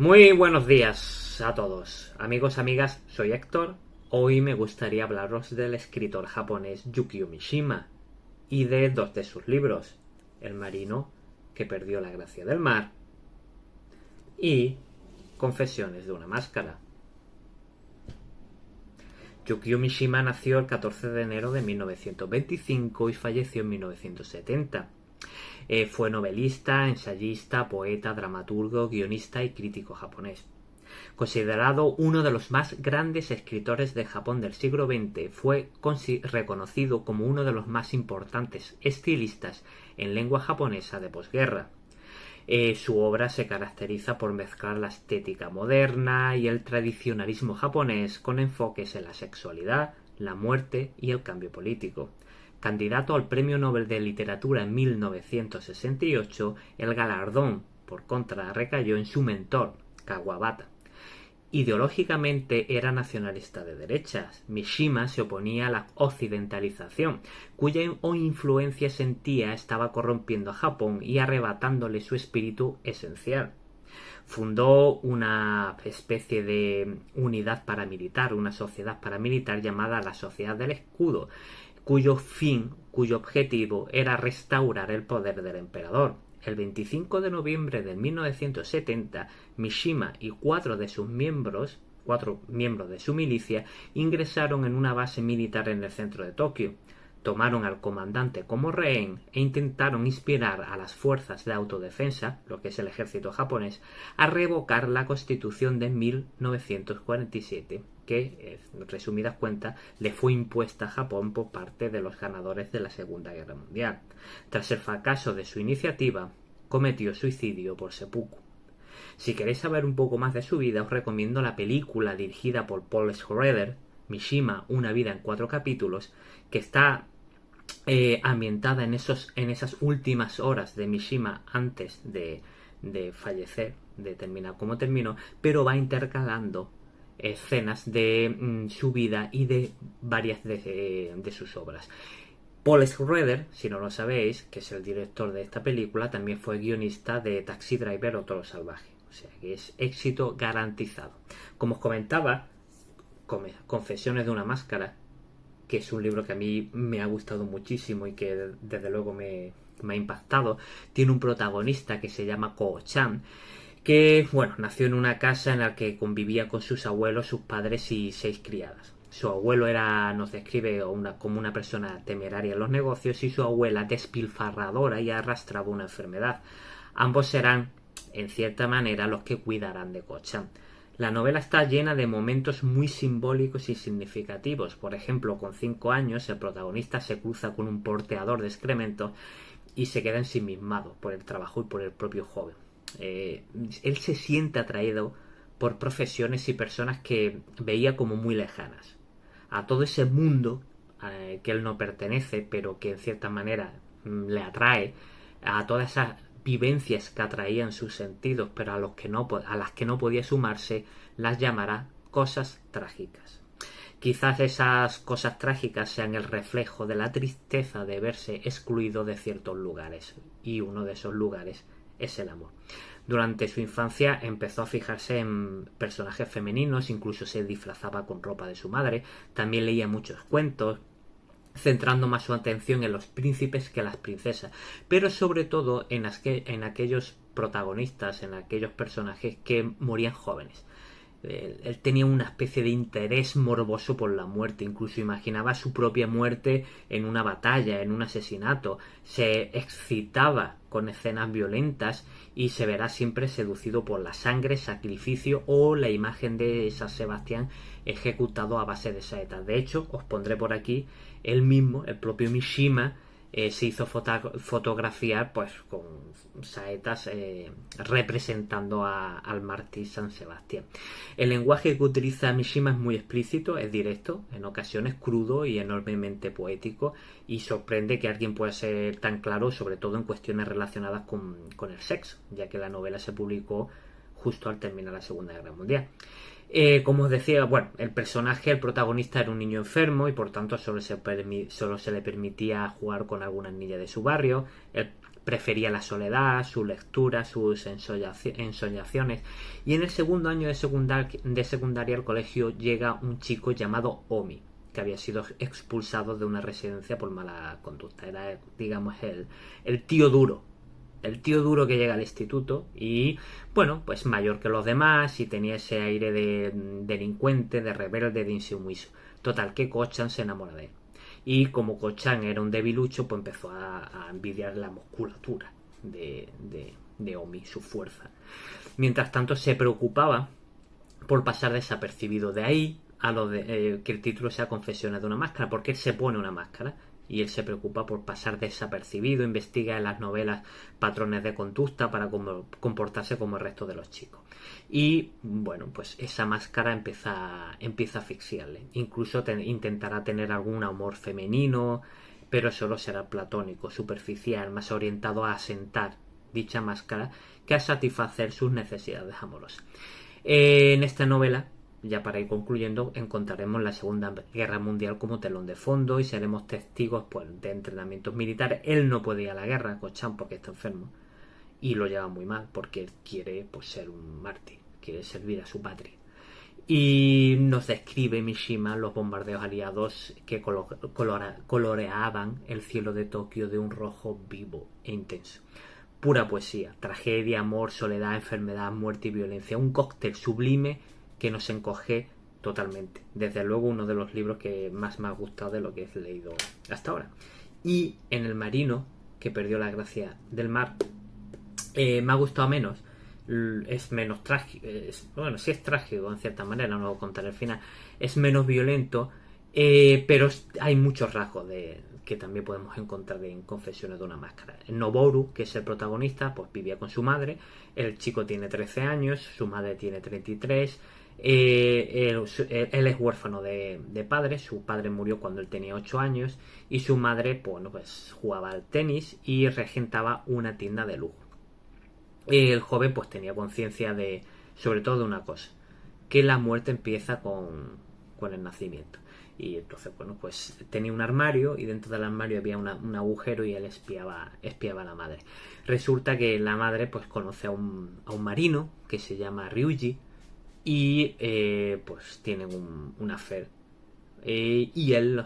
Muy buenos días a todos, amigos, amigas, soy Héctor. Hoy me gustaría hablaros del escritor japonés Yukio Mishima y de dos de sus libros, El marino que perdió la gracia del mar y Confesiones de una máscara. Yukio Mishima nació el 14 de enero de 1925 y falleció en 1970. Fue novelista, ensayista, poeta, dramaturgo, guionista y crítico japonés. Considerado uno de los más grandes escritores de Japón del siglo XX, fue reconocido como uno de los más importantes estilistas en lengua japonesa de posguerra. Su obra se caracteriza por mezclar la estética moderna y el tradicionalismo japonés con enfoques en la sexualidad, la muerte y el cambio político. Candidato al Premio Nobel de Literatura en 1968, el galardón, por contra, recayó en su mentor, Kawabata. Ideológicamente era nacionalista de derechas. Mishima se oponía a la occidentalización, cuya influencia sentía estaba corrompiendo a Japón y arrebatándole su espíritu esencial. Fundó una especie de unidad paramilitar, una sociedad paramilitar llamada la Sociedad del Escudo, cuyo objetivo era restaurar el poder del emperador. El 25 de noviembre de 1970, Mishima y cuatro miembros de su milicia ingresaron en una base militar en el centro de Tokio. Tomaron al comandante como rehén e intentaron inspirar a las fuerzas de autodefensa, lo que es el ejército japonés, a revocar la Constitución de 1947, que, en resumidas cuentas, le fue impuesta a Japón por parte de los ganadores de la Segunda Guerra Mundial. Tras el fracaso de su iniciativa, cometió suicidio por seppuku. Si queréis saber un poco más de su vida, os recomiendo la película dirigida por Paul Schrader, Mishima, Una vida en 4 capítulos, que está ambientada en esas últimas horas de Mishima antes de fallecer, de terminar como terminó, pero va intercalando escenas de su vida y de varias de sus obras. Paul Schrader, si no lo sabéis, que es el director de esta película, también fue guionista de Taxi Driver o Toro Salvaje. O sea que es éxito garantizado. Como os comentaba, Confesiones de una máscara, que es un libro que a mí me ha gustado muchísimo y que desde luego me ha impactado, tiene un protagonista que se llama Ko-chan, que nació en una casa en la que convivía con sus abuelos, sus padres y 6 criadas. Su abuelo nos describe como una persona temeraria en los negocios y su abuela despilfarradora y arrastraba una enfermedad. Ambos serán, en cierta manera, los que cuidarán de Ko-chan. La novela está llena de momentos muy simbólicos y significativos. Por ejemplo, con 5 años, el protagonista se cruza con un porteador de excrementos y se queda ensimismado por el trabajo y por el propio joven. Él se siente atraído por profesiones y personas que veía como muy lejanas. A todo ese mundo que él no pertenece, pero que en cierta manera le atrae, a todas esas vivencias que atraían sus sentidos, pero a las que no podía sumarse, las llamará cosas trágicas. Quizás esas cosas trágicas sean el reflejo de la tristeza de verse excluido de ciertos lugares, y uno de esos lugares es el amor. Durante su infancia empezó a fijarse en personajes femeninos, incluso se disfrazaba con ropa de su madre, también leía muchos cuentos, centrando más su atención en los príncipes que en las princesas, pero sobre todo en aquellos protagonistas, en aquellos personajes que morían jóvenes. Él tenía una especie de interés morboso por la muerte, incluso imaginaba su propia muerte en una batalla, en un asesinato, se excitaba con escenas violentas y se verá siempre seducido por la sangre, sacrificio o la imagen de San Sebastián ejecutado a base de saetas. De hecho, os pondré por aquí él mismo, el propio Mishima, se hizo fotografiar pues con saetas representando al mártir San Sebastián. El lenguaje que utiliza Mishima es muy explícito, es directo, en ocasiones crudo y enormemente poético, y sorprende que alguien pueda ser tan claro, sobre todo en cuestiones relacionadas con el sexo, ya que la novela se publicó justo al terminar la Segunda Guerra Mundial. Como os decía, el protagonista era un niño enfermo y por tanto solo se le permitía jugar con algunas niñas de su barrio. El prefería la soledad, su lectura, sus ensoñaciones. Y en el segundo año de secundaria al colegio llega un chico llamado Omi, que había sido expulsado de una residencia por mala conducta. Era, digamos, el tío duro. El tío duro que llega al instituto y, bueno, pues mayor que los demás y tenía ese aire de delincuente, de rebelde, de insumiso. Total, que Ko-chan se enamora de él. Y como Ko-chan era un debilucho, pues empezó a envidiar la musculatura de Omi, su fuerza. Mientras tanto, se preocupaba por pasar desapercibido. De ahí a lo de que el título sea Confesiones de una máscara, porque él se pone una máscara y él se preocupa por pasar desapercibido, investiga en las novelas patrones de conducta para comportarse como el resto de los chicos. Y bueno, pues esa máscara empieza a asfixiarle. Incluso intentará tener algún amor femenino, pero solo será platónico, superficial, más orientado a asentar dicha máscara que a satisfacer sus necesidades amorosas. En esta novela, ya para ir concluyendo, encontraremos la Segunda Guerra Mundial como telón de fondo y seremos testigos, pues, de entrenamientos militares. Él no puede ir a la guerra, Ko-chan, porque está enfermo y lo lleva muy mal porque él quiere, pues, ser un mártir, quiere servir a su patria. Y nos describe Mishima los bombardeos aliados que coloreaban el cielo de Tokio de un rojo vivo e intenso. Pura poesía, tragedia, amor, soledad, enfermedad, muerte y violencia. Un cóctel sublime que nos encoge totalmente. Desde luego uno de los libros que más me ha gustado de lo que he leído hasta ahora. Y en El marino, que perdió la gracia del mar, me ha gustado menos. Es menos trágico. Bueno, sí es trágico en cierta manera, no voy a contar el final. Es menos violento, pero hay muchos rasgos que también podemos encontrar en Confesiones de una máscara. Noboru, que es el protagonista, pues vivía con su madre. El chico tiene 13 años, su madre tiene 33. Él es huérfano de padre. Su padre murió cuando él tenía 8 años y su madre, bueno, pues jugaba al tenis y regentaba una tienda de lujo. El joven pues tenía conciencia sobre todo de una cosa, que la muerte empieza con el nacimiento. Y entonces, bueno, pues tenía un armario y dentro del armario había un agujero y él espiaba a la madre. Resulta que la madre pues conoce a un marino que se llama Ryuji y pues tienen un affair. Y él,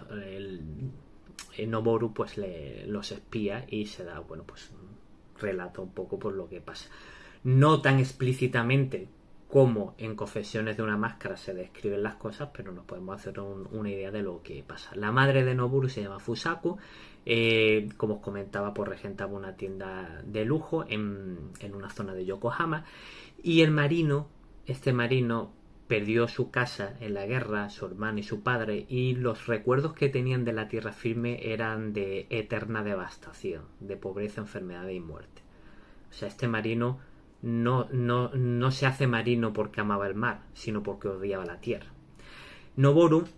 Noboru, pues los espía y se da, bueno, pues relata un poco por lo que pasa. No tan explícitamente como en Confesiones de una máscara se describen las cosas, pero nos podemos hacer una idea de lo que pasa. La madre de Noboru se llama Fusaku, como os comentaba, pues regentaba una tienda de lujo en una zona de Yokohama, y el marino, este marino, perdió su casa en la guerra, su hermano y su padre, y los recuerdos que tenían de la tierra firme eran de eterna devastación, de pobreza, enfermedad y muerte. O sea, este marino no se hace marino porque amaba el mar, sino porque odiaba la tierra. Noboru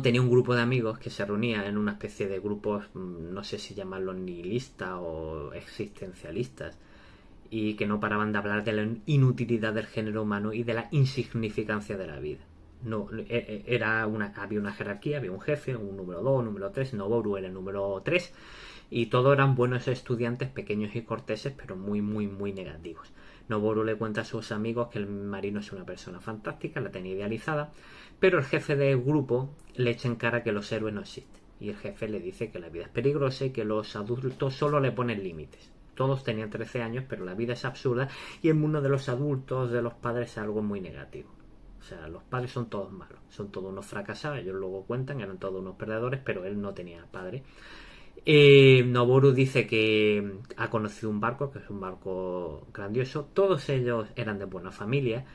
tenía un grupo de amigos que se reunía en una especie de grupos, no sé si llamarlos nihilistas o existencialistas, y que no paraban de hablar de la inutilidad del género humano y de la insignificancia de la vida. No, había una jerarquía, había un jefe, un número 2, un número 3, Noboru era el número 3, y todos eran buenos estudiantes, pequeños y corteses, pero muy, muy, muy negativos. Noboru le cuenta a sus amigos que el marino es una persona fantástica, la tenía idealizada, pero el jefe del grupo le echa en cara que los héroes no existen. Y el jefe le dice que la vida es peligrosa y que los adultos solo le ponen límites. Todos tenían 13 años, pero la vida es absurda y el mundo de los adultos, de los padres, es algo muy negativo. O sea, los padres son todos malos, son todos unos fracasados, ellos luego cuentan, eran todos unos perdedores, pero él no tenía padre. Noboru dice que ha conocido un barco, que es un barco grandioso. Todos ellos eran de buena familia,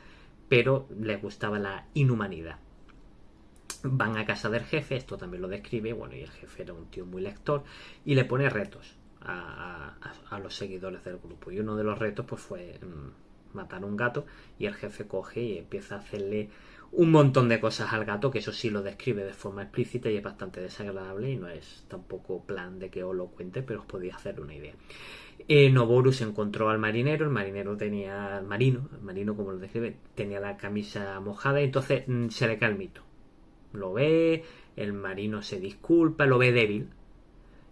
pero les gustaba la inhumanidad. Van a casa del jefe, esto también lo describe, bueno, y el jefe era un tío muy lector y le pone retos a los seguidores del grupo. Y uno de los retos pues fue matar un gato, y el jefe coge y empieza a hacerle un montón de cosas al gato, que eso sí lo describe de forma explícita y es bastante desagradable y no es tampoco plan de que os lo cuente, pero os podéis hacer una idea. Noboru se encontró al marinero, el marinero tenía, el marino como lo describe, tenía la camisa mojada y entonces se le cae el mito. Lo ve, el marino se disculpa, lo ve débil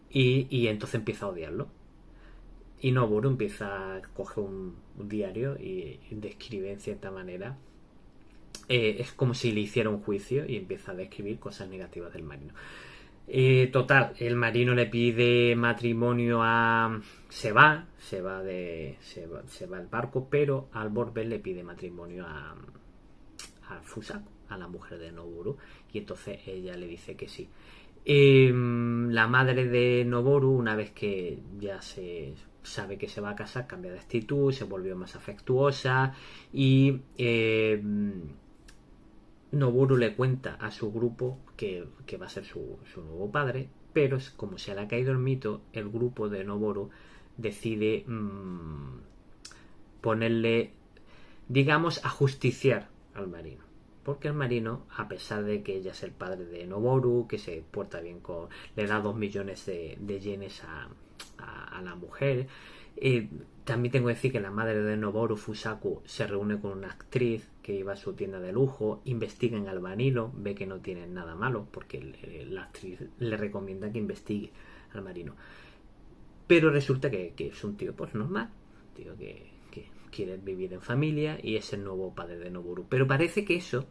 y entonces empieza a odiarlo. Y Noboru empieza a coger un diario y describe en cierta manera. Es como si le hiciera un juicio y empieza a describir cosas negativas del marino. Total, el marino le pide matrimonio a... Se va al barco, pero al volver le pide matrimonio a Fusako, a la mujer de Noboru, y entonces ella le dice que sí. La madre de Noboru, una vez que ya se sabe que se va a casar, cambia de actitud, se volvió más afectuosa y Noboru le cuenta a su grupo que va a ser su nuevo padre, pero como se le ha caído el mito, el grupo de Noboru decide ponerle, digamos, ajusticiar al marino. Porque el marino, a pesar de que ella es el padre de Noboru, que se porta bien con... le da 2 millones de yenes a la mujer, también tengo que decir que la madre de Noboru, Fusako, se reúne con una actriz que iba a su tienda de lujo, investiga al marino, ve que no tiene nada malo, porque la actriz le recomienda que investigue al marino. Pero resulta que es un tío pues normal, un tío que quiere vivir en familia y es el nuevo padre de Noboru. Pero parece que eso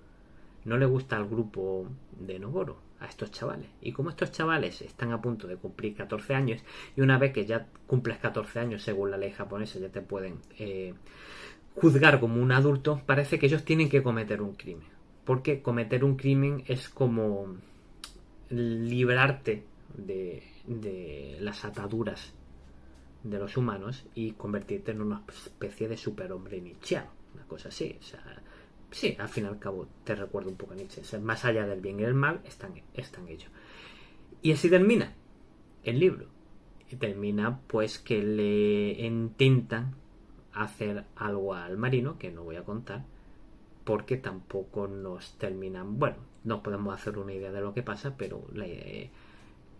no le gusta al grupo de Noboru, a estos chavales. Y como estos chavales están a punto de cumplir 14 años, y una vez que ya cumples 14 años, según la ley japonesa, ya te pueden juzgar como un adulto, parece que ellos tienen que cometer un crimen. Porque cometer un crimen es como librarte de las ataduras de los humanos y convertirte en una especie de superhombre nietzscheano, una cosa así. O sea, sí, al fin y al cabo te recuerdo un poco a Nietzsche. O sea, más allá del bien y el mal están ellos. Y así termina el libro. Y termina pues que le intentan hacer algo al marino, que no voy a contar, porque tampoco nos terminan... Bueno, nos podemos hacer una idea de lo que pasa, pero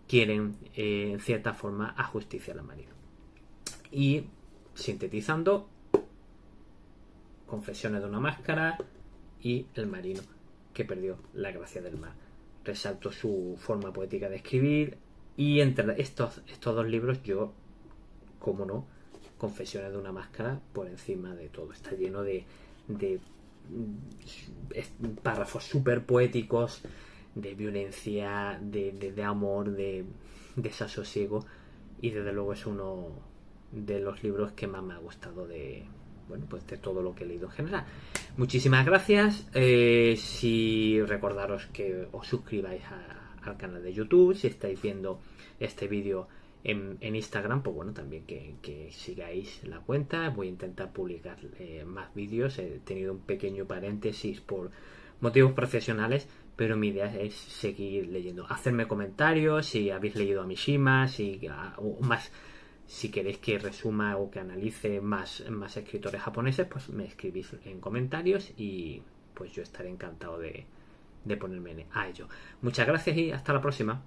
quieren en cierta forma ajusticiar al marino. Y sintetizando, Confesiones de una máscara y El marino que perdió la gracia del mar. Resalto su forma poética de escribir, y entre estos dos libros yo, como no, Confesiones de una máscara por encima de todo. Está lleno de párrafos súper poéticos, de violencia, de amor, de desasosiego, y desde luego es uno de los libros que más me ha gustado de todo lo que he leído en general. Muchísimas gracias. Si recordaros que os suscribáis al canal de YouTube, si estáis viendo este vídeo en Instagram, pues bueno, también que sigáis la cuenta. Voy a intentar publicar más vídeos. He tenido un pequeño paréntesis por motivos profesionales, pero mi idea es seguir leyendo. Hacerme comentarios si habéis leído a Mishima, o más. Si queréis que resuma o que analice más escritores japoneses, pues me escribís en comentarios y pues yo estaré encantado de ponerme a ello. Muchas gracias y hasta la próxima.